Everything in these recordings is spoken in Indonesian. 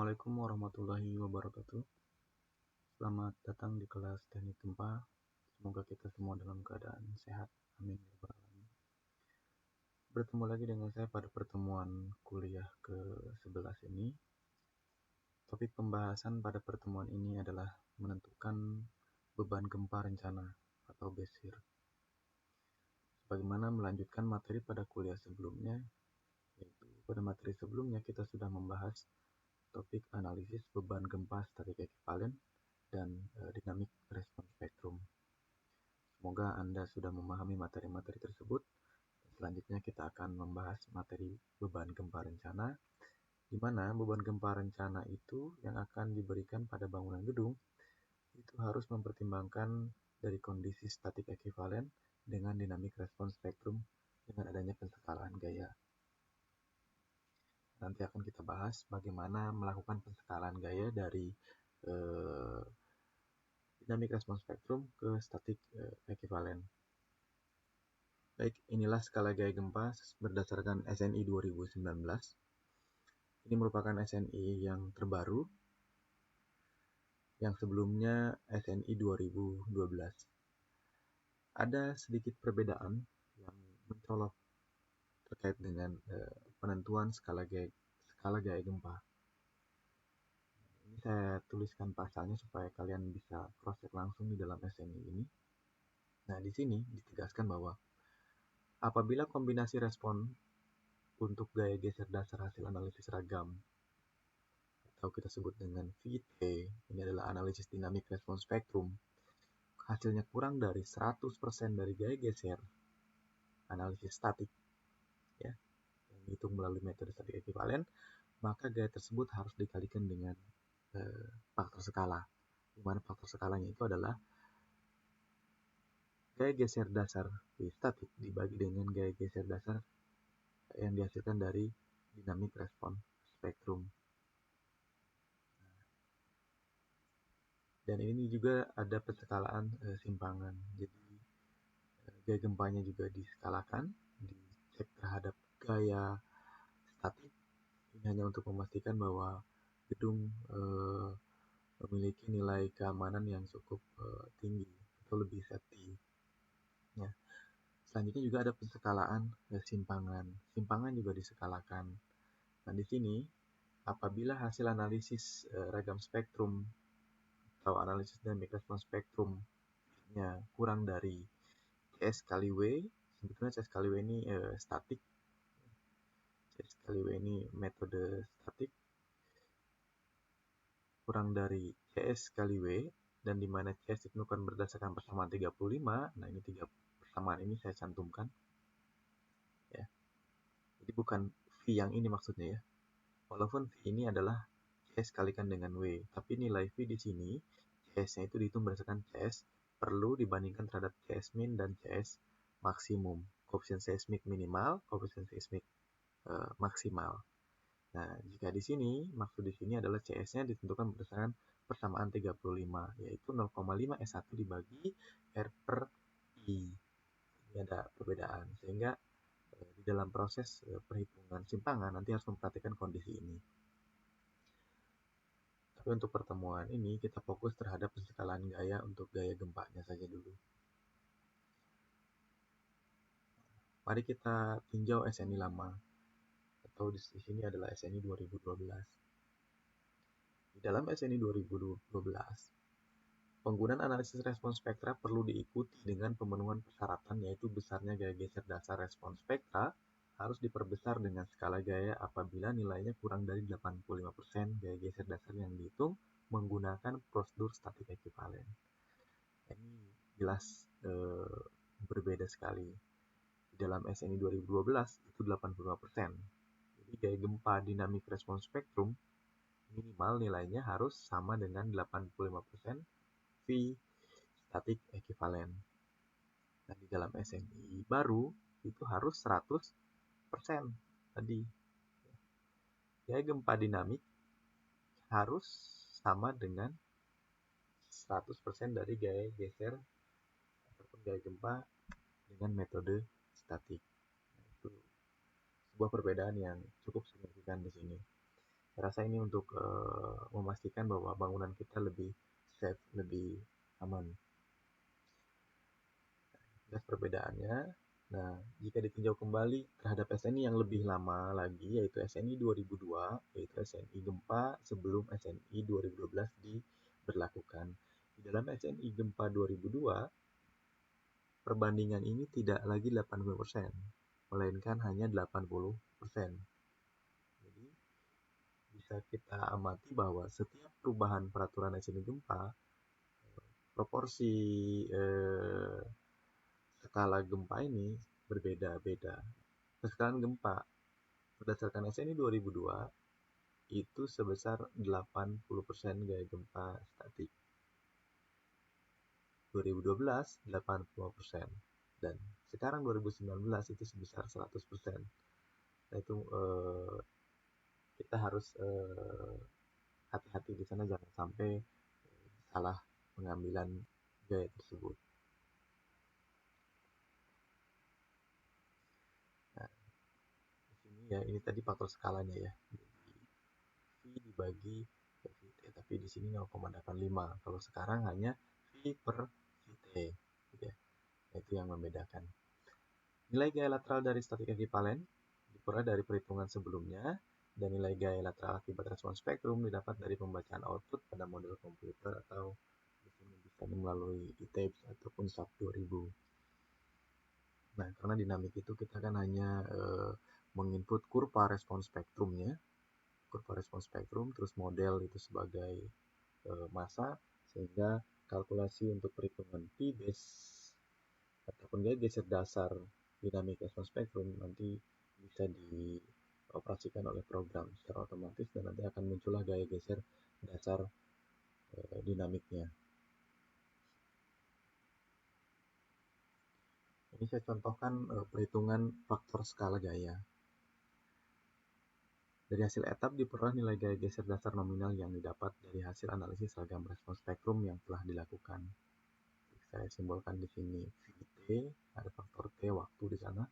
Assalamualaikum warahmatullahi wabarakatuh. Selamat datang di kelas teknik gempa. Semoga kita semua dalam keadaan sehat. Amin ya rabbal alamin. Bertemu lagi dengan saya pada pertemuan kuliah ke-11 ini. Topik pembahasan pada pertemuan ini adalah menentukan beban gempa rencana atau BESIR. Bagaimana melanjutkan materi pada kuliah sebelumnya, yaitu pada materi sebelumnya kita sudah membahas topik analisis beban gempa statik ekivalen dan dinamik respons spektrum. Semoga Anda sudah memahami materi-materi tersebut. Selanjutnya kita akan membahas materi beban gempa rencana, di mana beban gempa rencana itu yang akan diberikan pada bangunan gedung itu harus mempertimbangkan dari kondisi statik ekivalen dengan dinamik respons spektrum dengan adanya penskalaan gaya. Nanti akan kita bahas bagaimana melakukan penskalaan gaya dari dinamik respons spektrum ke statik ekivalen. Baik, inilah skala gaya gempa berdasarkan SNI 2019. Ini merupakan SNI yang terbaru, yang sebelumnya SNI 2012. Ada sedikit perbedaan yang mencolok terkait dengan penentuan skala gaya gempa. Ini saya tuliskan pasalnya supaya kalian bisa cross-check langsung di dalam SNI ini. Nah, di sini ditegaskan bahwa apabila kombinasi respon untuk gaya geser dasar hasil analisis ragam atau kita sebut dengan VT, ini adalah analisis dinamik respons spektrum, hasilnya kurang dari 100% dari gaya geser analisis statik, ya, yang dihitung melalui metode statik ekivalen, maka gaya tersebut harus dikalikan dengan faktor skala, di mana faktor skalanya itu adalah gaya geser dasar V statik dibagi dengan gaya geser dasar yang dihasilkan dari dinamik respons spektrum. Dan ini juga ada penskalaan simpangan. Jadi gaya gempanya juga diskalakan, dicek terhadap gaya statik. Ini hanya untuk memastikan bahwa gedung memiliki nilai keamanan yang cukup tinggi atau lebih safety. Ya. Selanjutnya juga ada penskalaan simpangan. Simpangan juga diskalakan. Nah, di sini apabila hasil analisis ragam spektrum atau analisis dinamik respons spektrumnya kurang dari CS kali W, sebetulnya CS kali W ini statik, CS kali W ini metode statik, kurang dari CS kali W, dan di mana CS ditentukan berdasarkan persamaan 35, nah ini 3 persamaan ini saya cantumkan, ya. Jadi bukan V yang ini maksudnya, ya. Walaupun V ini adalah CS kalikan dengan W, tapi nilai V di sini CS-nya itu dihitung berdasarkan CS perlu dibandingkan terhadap CS min dan CS maksimum, koefisien seismik minimal, koefisien seismik maksimal. Nah, jika di sini maksud di sini adalah CS-nya ditentukan berdasarkan persamaan 35, yaitu 0,5 S1 dibagi R per I. Ini ada perbedaan, sehingga di dalam proses perhitungan simpangan nanti harus memperhatikan kondisi ini. Tapi untuk pertemuan ini kita fokus terhadap penskalaan gaya untuk gaya gempanya saja dulu. Mari kita tinjau SNI lama, atau di sini adalah SNI 2012. Di dalam SNI 2012, penggunaan analisis respons spektra perlu diikuti dengan pemenuhan persyaratan, yaitu besarnya gaya geser dasar respons spektra harus diperbesar dengan skala gaya apabila nilainya kurang dari 85% gaya geser dasar yang dihitung menggunakan prosedur statik ekivalen. Ini jelas berbeda sekali. Di dalam SNI 2012 itu 85%. Jadi gaya gempa dinamik respons spektrum minimal nilainya harus sama dengan 85% V statik ekivalen. Nah, di dalam SNI baru itu harus 100% tadi. Gaya gempa dinamik harus sama dengan 100% dari gaya geser ataupun gaya gempa dengan metode statik. Nah, itu sebuah perbedaan yang cukup signifikan di sini. Saya rasa ini untuk memastikan bahwa bangunan kita lebih safe, lebih aman. Jelas perbedaannya. Nah, jika ditinjau kembali terhadap SNI yang lebih lama lagi, yaitu SNI 2002, yaitu SNI gempa sebelum SNI 2012 diberlakukan. Di dalam SNI gempa 2002, perbandingan ini tidak lagi 80%, melainkan hanya 80%. Jadi, bisa kita amati bahwa setiap perubahan peraturan SNI gempa, proporsi skala gempa ini berbeda-beda. Skala gempa berdasarkan SNI 2002 itu sebesar 80% gaya gempa statik. 2012 80%, dan sekarang 2019 itu sebesar 100%. Nah, itu kita harus hati-hati di sana, jangan sampai salah pengambilan gaya tersebut. Nah, di sini ya, ini tadi faktor skalanya ya. V dibagi VT, tapi di sini 0,85. Kalau sekarang hanya V per VT. Ya, itu yang membedakan. Nilai gaya lateral dari statik ekivalen diperoleh dari perhitungan sebelumnya, dan nilai gaya lateral akibat respons spektrum didapat dari pembacaan output pada model komputer atau di sini bisa melalui e-tapes ataupun SAP 2000. Nah, karena dinamik itu kita kan hanya menginput kurva respons spektrumnya, kurva respons spektrum, terus model itu sebagai massa, sehingga kalkulasi untuk perhitungan P-base ataupun gaya geser dasar dinamik respons spektrum nanti bisa dioperasikan oleh program secara otomatis, dan nanti akan muncullah gaya geser dasar dinamiknya. Ini saya contohkan perhitungan faktor skala gaya. Dari hasil etap diperoleh nilai gaya geser dasar nominal yang didapat dari hasil analisis ragam respons spektrum yang telah dilakukan. Saya simbolkan di sini Vt, ada faktor T waktu di sana.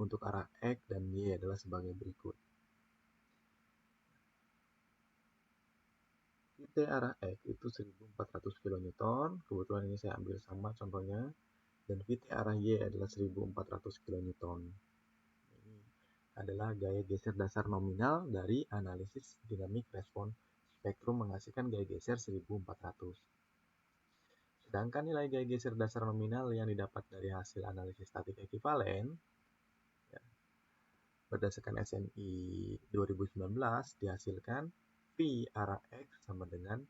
Untuk arah X dan Y adalah sebagai berikut. Vt arah X itu 1400 kN, kebetulan ini saya ambil sama contohnya, dan Vt arah Y adalah 1400 kN. Ini adalah gaya geser dasar nominal dari analisis dinamik respon spektrum menghasilkan gaya geser 1400. Sedangkan nilai gaya geser dasar nominal yang didapat dari hasil analisis statik ekivalen ya, berdasarkan SNI 2019 dihasilkan V arah X sama dengan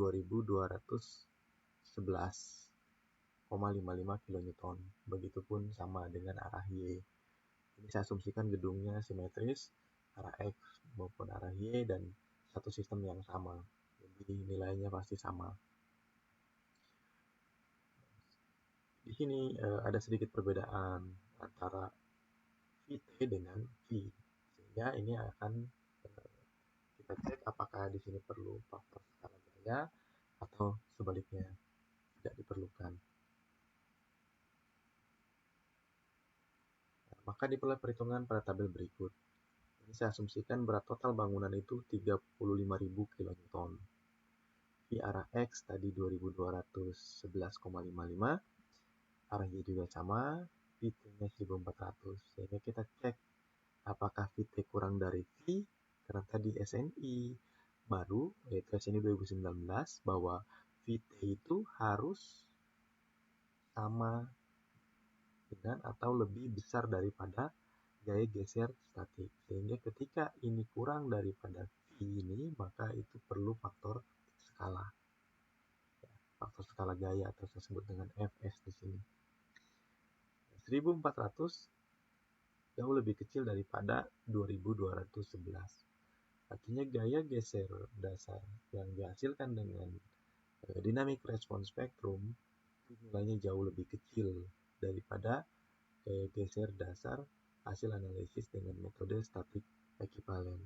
2211,55 kN. Begitupun sama dengan arah Y. Ini saya asumsikan gedungnya simetris, arah X maupun arah Y, dan satu sistem yang sama. Jadi nilainya pasti sama. Di sini ada sedikit perbedaan antara Vt dengan V, sehingga ini akan kita cek apakah di sini perlu faktor skala gaya atau sebaliknya tidak diperlukan. Nah, maka diperoleh perhitungan pada tabel berikut. Ini saya asumsikan berat total bangunan itu 35.000 kN. V arah X tadi 2211,55, arah Y juga sama, Vt-nya 1400. Sehingga kita cek apakah Vt kurang dari V, karena tadi SNI baru, yaitu SNI 2019, bahwa Vt itu harus sama dengan atau lebih besar daripada gaya geser statik. Sehingga ketika ini kurang daripada V ini, maka itu perlu faktor skala. Faktor skala gaya atau saya sebut dengan Fs di sini. 1400 jauh lebih kecil daripada 2211. Artinya gaya geser dasar yang dihasilkan dengan dinamik respons spektrum itu nilainya jauh lebih kecil daripada gaya geser dasar hasil analisis dengan metode statik ekivalen.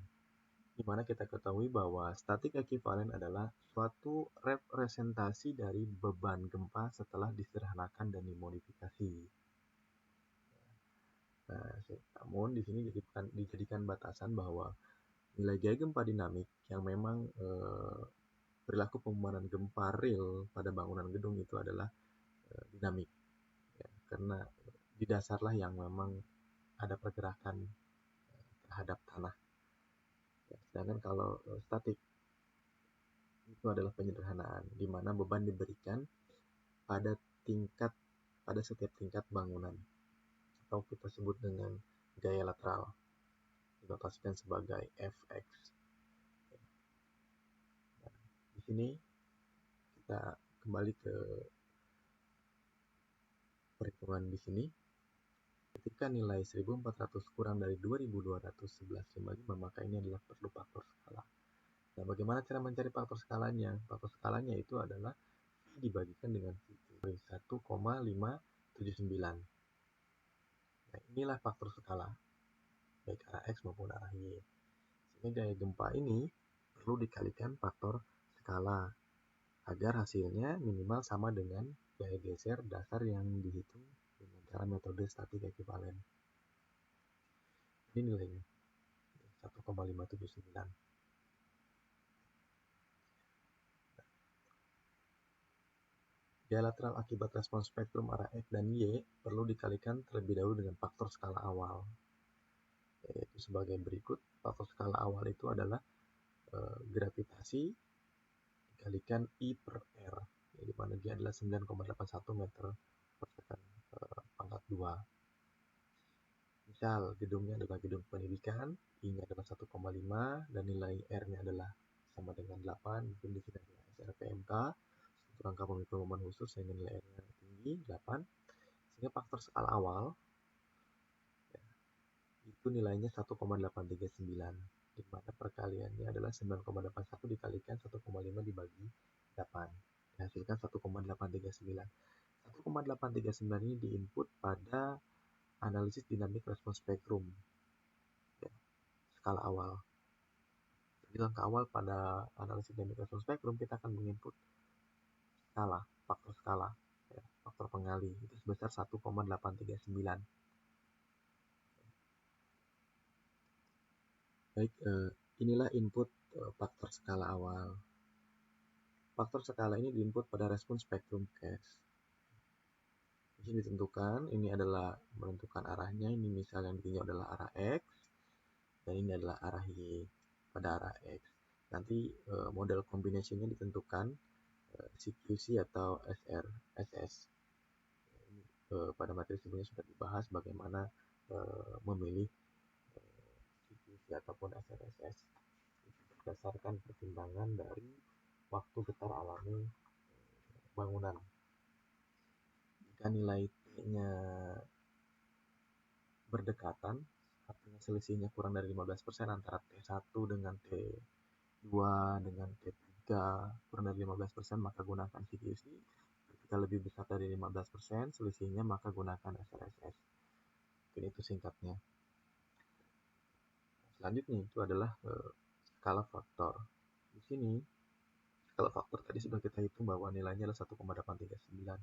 Di mana kita ketahui bahwa statik ekivalen adalah suatu representasi dari beban gempa setelah disederhanakan dan dimodifikasi. Nah, namun di sini dijadikan batasan bahwa nilai gaya gempa dinamik yang memang perilaku pemumanan gempa real pada bangunan gedung itu adalah dinamik, ya, karena di dasarlah yang memang ada pergerakan terhadap tanah. Ya, sedangkan kalau statik itu adalah penyederhanaan, di mana beban diberikan pada setiap tingkat bangunan, atau kita sebut dengan gaya lateral, dinotasikan sebagai Fx. Nah, di sini kita kembali ke perhitungan di sini. Ketika nilai 1400 kurang dari 2211,55, maka ini adalah perlu faktor skala. Nah, bagaimana cara mencari faktor skalanya? Faktor skalanya itu adalah dibagikan dengan 1,579. Nah, inilah faktor skala, baik arah X maupun arah Y. Sehingga gaya gempa ini perlu dikalikan faktor skala agar hasilnya minimal sama dengan gaya geser dasar yang dihitung dengan cara metode statik ekuivalen. Ini nilainya 1,579. Gaya lateral akibat respons spektrum arah X dan Y perlu dikalikan terlebih dahulu dengan faktor skala awal, yaitu sebagai berikut. Faktor skala awal itu adalah gravitasi dikalikan I per R, di mana G adalah 9,81 meter per second pangkat 2. Misal gedungnya adalah gedung pendidikan, I-nya adalah 1,5 dan nilai R-nya adalah sama dengan 8, mungkin di sini adalah SRPMK, struktur rangka pemikul momen khusus, sehingga nilai R-nya tinggi, 8. Sehingga faktor skala awal ya, itu nilainya 1,839, di mana perkaliannya adalah 9,81 dikalikan 1,5 dibagi 8, dihasilkan 1,839. 1,839 ini diinput pada analisis dinamik respons spektrum, ya, skala awal. Di langkah awal pada analisis dinamik respons spektrum, kita akan menginput skala, faktor skala, ya, faktor pengali itu sebesar 1,839. Baik, inilah input faktor skala awal. Faktor skala ini diinput pada respons spektrum case. Di sini ditentukan, ini adalah menentukan arahnya, ini misal yang ditinjau adalah arah X, dan ini adalah arah Y pada arah X. Nanti model kombinasinya ditentukan CQC atau SR, SS. Pada materi sebelumnya sudah dibahas bagaimana memilih CQC ataupun SRSS berdasarkan pertimbangan dari waktu getar alami bangunan. Jika nilai T-nya berdekatan, artinya selisihnya kurang dari 15% antara T1 dengan T2 dengan T3 kurang dari 15%, maka gunakan CQC. Ketika lebih besar dari 15% selisihnya, maka gunakan SRSS. Mungkin itu singkatnya. Selanjutnya itu adalah skala faktor. Di sini skala faktor tadi sudah kita hitung bahwa nilainya adalah 1,839.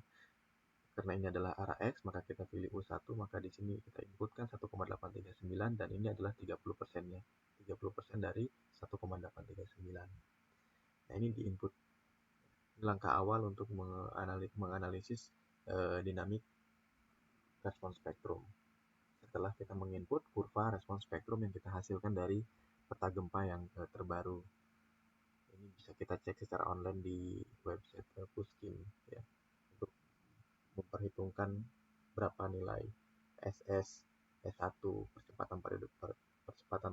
Karena ini adalah arah X, maka kita pilih U1, maka di sini kita inputkan 1,839 dan ini adalah 30%-nya. 30% dari 1,839. Nah, ini di input. Ini langkah awal untuk menganalisis dinamik respons spektrum. Setelah kita menginput kurva respons spektrum yang kita hasilkan dari peta gempa yang terbaru. Ini bisa kita cek secara online di website Puskim, ya, untuk memperhitungkan berapa nilai SS, S1, percepatan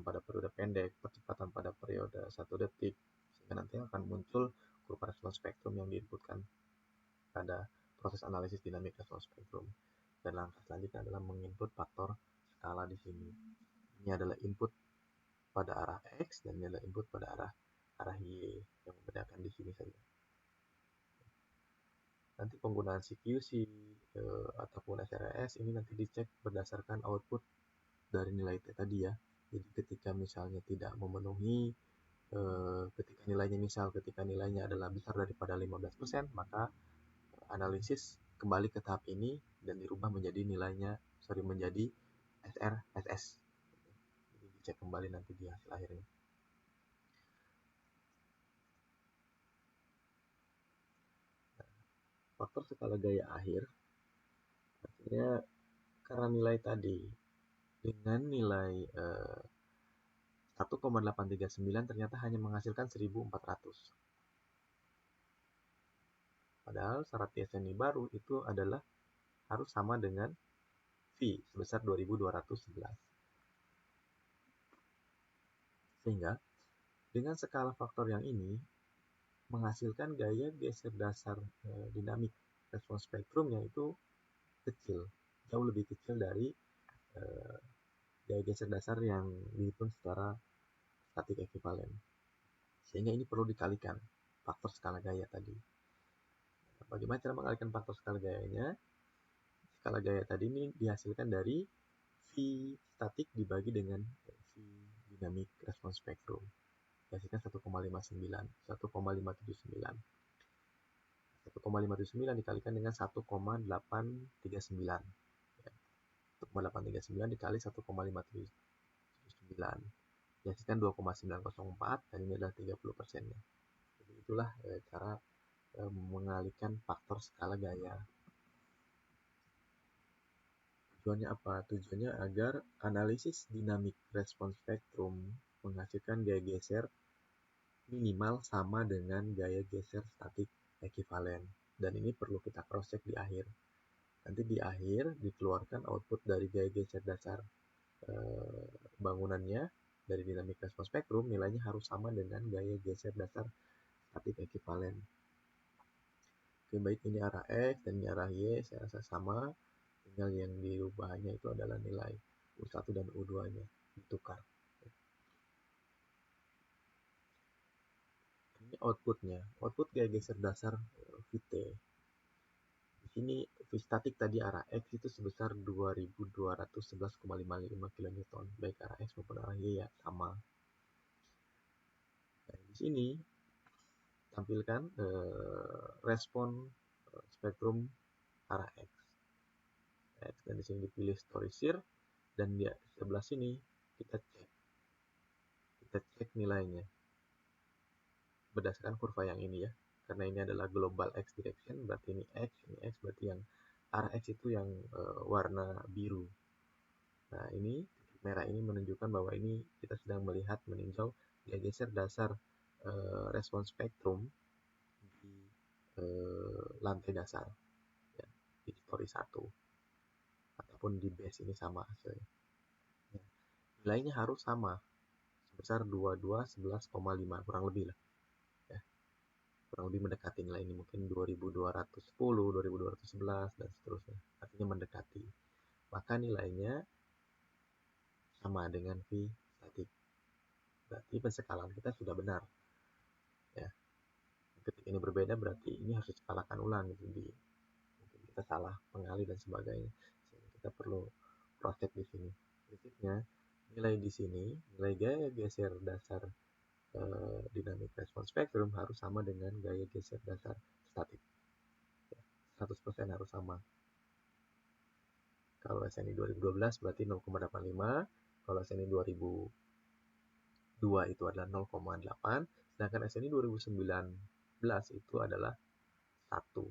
pada periode pendek, percepatan pada periode 1 detik, sehingga nanti akan muncul kurva respons spektrum yang diinputkan pada proses analisis dinamik respons spektrum. Dan langkah selanjutnya adalah menginput faktor skala di sini. Ini adalah input pada arah X dan ini adalah input pada arah Y, yang membedakan di sini saja. Nanti penggunaan CQC ataupun SRS ini nanti dicek berdasarkan output dari nilai T tadi, ya. Jadi ketika misalnya tidak memenuhi, ketika nilainya adalah besar daripada 15%, maka analisis kembali ke tahap ini dan dirubah menjadi menjadi SRSS. Jadi dicek kembali nanti di hasil akhirnya. faktor skala gaya akhir artinya karena nilai tadi dengan nilai 1,839 ternyata hanya menghasilkan 1400. Padahal syarat SNI baru itu adalah harus sama dengan V sebesar 2211. Sehingga dengan skala faktor yang ini menghasilkan gaya geser dasar dinamik respons spektrumnya itu kecil, jauh lebih kecil dari gaya geser dasar yang dihitung secara statik ekivalen. Sehingga ini perlu dikalikan faktor skala gaya tadi. Bagaimana cara mengalikan faktor skala gayanya? Skala gaya tadi ini dihasilkan dari V statik dibagi dengan V dinamik respons spektrum. Dihasilkan 1,59. 1,579 dikalikan dengan 1,839. 1,839 dikali 1,579. Dihasilkan 2,904 dan ini adalah 30%-nya. Jadi itulah cara mengalihkan faktor skala gaya. Tujuannya apa? Tujuannya agar analisis dinamik respons spektrum menghasilkan gaya geser minimal sama dengan gaya geser statik ekivalen. Dan ini perlu kita cross check di akhir. Nanti di akhir dikeluarkan output dari gaya geser dasar bangunannya dari dinamik respons spektrum, nilainya harus sama dengan gaya geser dasar statik ekivalen. Oke, baik ini arah X dan ini arah Y, saya rasa sama. Tinggal yang diubahnya itu adalah nilai U1 dan U2-nya ditukar. Ini outputnya, output gaya geser dasar Vt. Di sini V statik tadi arah X itu sebesar 2211,55 kN, baik arah X maupun arah Y ya sama. Nah, di sini tampilkan respon spektrum arah X. Dan di sini dipilih story sear dan di sebelah sini kita cek nilainya berdasarkan kurva yang ini ya, karena ini adalah global X direction, berarti ini X berarti yang arah X itu yang warna biru. Nah ini merah ini menunjukkan bahwa ini kita sedang melihat meninjau gaya geser dasar respons spektrum di lantai dasar ya, di story 1 ataupun di base ini sama hasilnya. Ya, nilainya harus sama sebesar 2211,5 kurang lebih lah ya, kurang lebih mendekati nilai ini, mungkin 2210, 2211 dan seterusnya, artinya mendekati, maka nilainya sama dengan V statik, berarti penskalaan kita sudah benar ya. Ketika ini berbeda berarti ini harus diskalakan ulang gitu, mungkin kita salah mengalih dan sebagainya, sehingga kita perlu cross check di sini. Prinsipnya nilai di sini, nilai gaya geser dasar dinamik respons spektrum harus sama dengan gaya geser dasar statik. 100% harus sama. Kalau SNI 2012 berarti 0,85, kalau SNI 2002 itu adalah 0,8, sedangkan SNI 2019 itu adalah 1.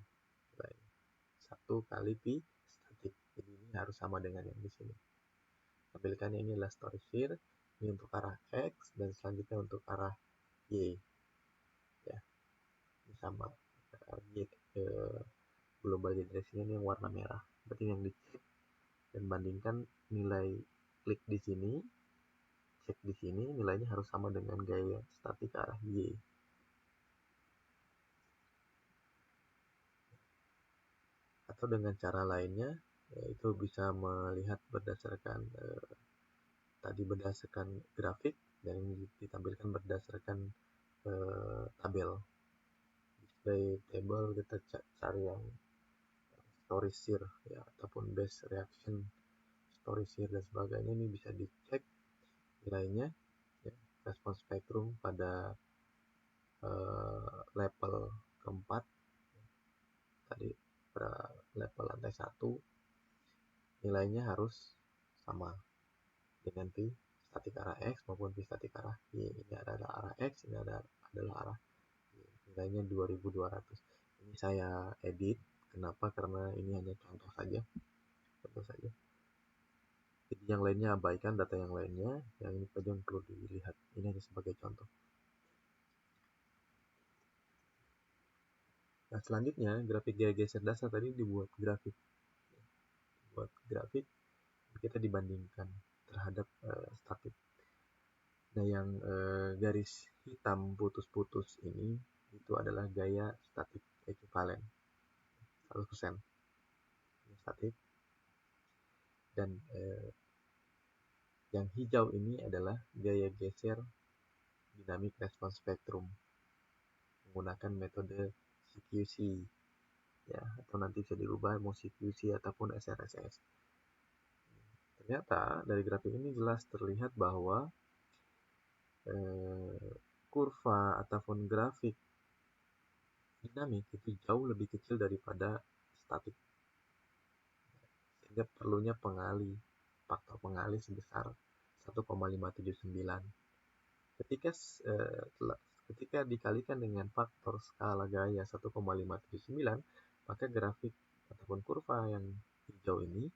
1 kali Pi statik. Jadi ini harus sama dengan yang di sini. Tampilkannya ini adalah story sear, ini untuk arah X dan selanjutnya untuk arah Y. Ya. Ini sama. Y global direction ini yang warna merah. Berarti yang dicek dan bandingkan nilai klik di sini, cek di sini, nilainya harus sama dengan gaya statik arah Y. Atau dengan cara lainnya, yaitu bisa melihat berdasarkan tadi berdasarkan grafik dan ini ditampilkan berdasarkan tabel. Display table kita cari yang story sear ya, ataupun base reaction story sear dan sebagainya, ini bisa dicek nilainya ya, respons spektrum pada level keempat tadi pada level lantai 1 nilainya harus sama dengan V statik arah X maupun V statik arah Y. Ini adalah arah X, ini adalah arah Y. Nilainya 2200. Ini saya edit Kenapa? Karena ini hanya contoh saja. Jadi yang lainnya abaikan, data yang lainnya, yang ini saja yang perlu dilihat. Ini hanya sebagai contoh. Nah, selanjutnya grafik gaya geser dasar tadi dibuat grafik. Kita dibandingkan terhadap statik. Nah, yang garis hitam putus-putus ini itu adalah gaya statik ekivalen 100% statik, dan yang hijau ini adalah gaya geser dynamic response spectrum menggunakan metode CQC, ya, atau nanti bisa dirubah mau CQC ataupun SRSS. Ternyata dari grafik ini jelas terlihat bahwa kurva ataupun grafik dinamik itu jauh lebih kecil daripada statik, sehingga perlunya faktor pengali sebesar 1,579. Ketika dikalikan dengan faktor skala gaya 1,579, maka grafik ataupun kurva yang hijau ini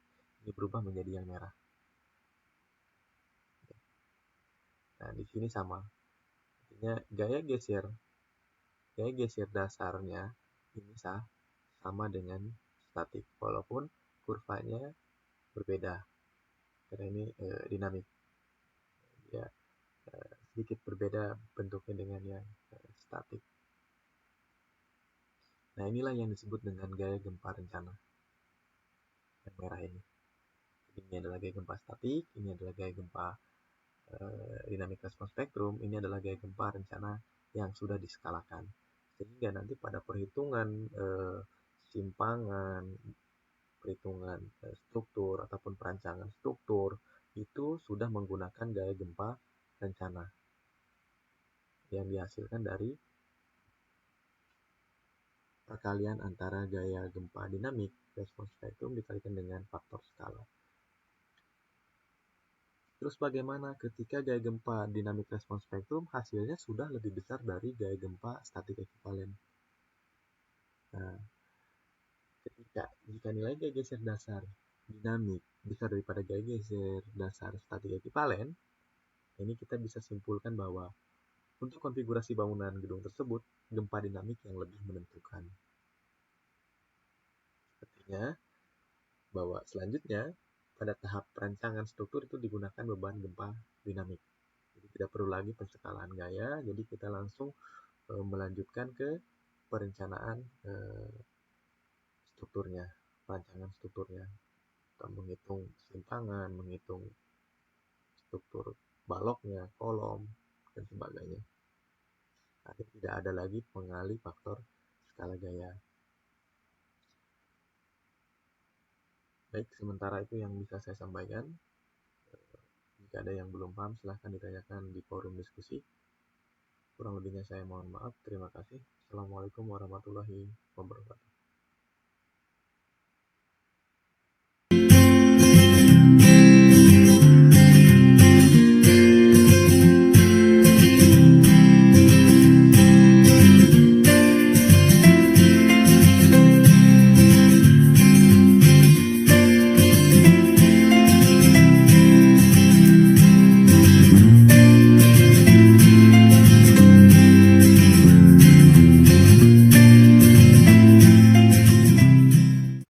berubah menjadi yang merah. Nah, di sini sama. Artinya gaya geser dasarnya ini sama dengan statik, walaupun kurvanya berbeda karena ini dinamik, ya, sedikit berbeda bentuknya dengan yang statik. Nah, inilah yang disebut dengan gaya gempa rencana yang merah ini. Jadi ini adalah gaya gempa statik, ini adalah gaya gempa dynamic response spectrum, ini adalah gaya gempa rencana yang sudah diskalakan, sehingga nanti pada perhitungan simpangan, perhitungan struktur ataupun perancangan struktur itu sudah menggunakan gaya gempa rencana yang dihasilkan dari perkalian antara gaya gempa dinamik response spectrum dikalikan dengan faktor skala. Terus bagaimana ketika gaya gempa dinamik response spectrum hasilnya sudah lebih besar dari gaya gempa statik ekivalen? Nah, jika nilai gaya geser dasar dinamik besar daripada gaya geser dasar statik ekivalen, ini kita bisa simpulkan bahwa untuk konfigurasi bangunan gedung tersebut, gempa dinamik yang lebih menentukan. Artinya bahwa selanjutnya pada tahap perancangan struktur itu digunakan beban gempa dinamik. Jadi tidak perlu lagi penskalaan gaya, jadi kita langsung melanjutkan ke perencanaan strukturnya, perancangan strukturnya. Kita menghitung simpangan, menghitung struktur baloknya, kolom, dan sebagainya. Agar tidak ada lagi pengali faktor skala gaya. Baik, sementara itu yang bisa saya sampaikan. Jika ada yang belum paham, silahkan ditanyakan di forum diskusi. Kurang lebihnya saya mohon maaf. Terima kasih. Assalamualaikum warahmatullahi wabarakatuh.